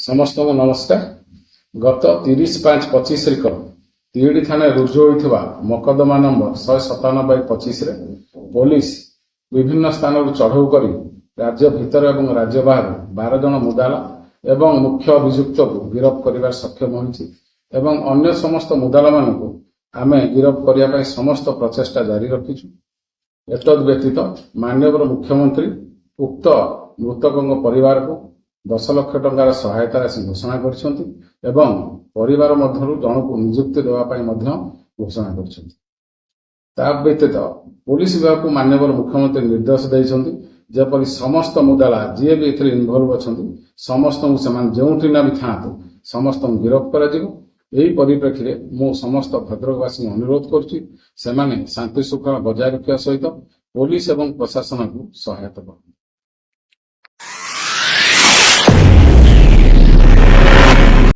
समस्त को नमस्कार। गत 30/5/25 तिहिडी थाना रुजु होइथिबा मकदमा नंबर 197/25 रे पुलिस विभिन्न स्थान चढ़ऊ कर राज्य भितर एवं राज्य बाहर 12 जन मुदाला एवं मुख्य अभियुक्त को गिरफ्त कर सक्षम होइछि एवं अन्य समस्त मुदाला मानक आमे गिरफ्त करने समस्त प्रचेष्टा जारी रखिछु। एतद व्यतीत माननीय मुख्यमंत्री उक्त मृतकों परिवार को 10 लाख टंकार सहायता राशि घोषणा करछन्ति एवं परिवार मध्यरु जनकु नियुक्ति देवाई घोषणा करछन्ति। ता व्यतीत पुलिस विभाग को माननीय मुख्यमंत्री निर्देश देइछन्ति जेपरि समस्त मुदाला जी भी एथरे इनवॉल्व अछन्ति समस्त जोठी ना भी था समस्त गिरफ्त करा जिवो। यही परिप्रेक्षी मु समस्त भद्रकवासी अनुरोध करुच्ची शांति श्रृंखला बजाय रखा सहित पुलिस एवं प्रशासन को सहायता करते।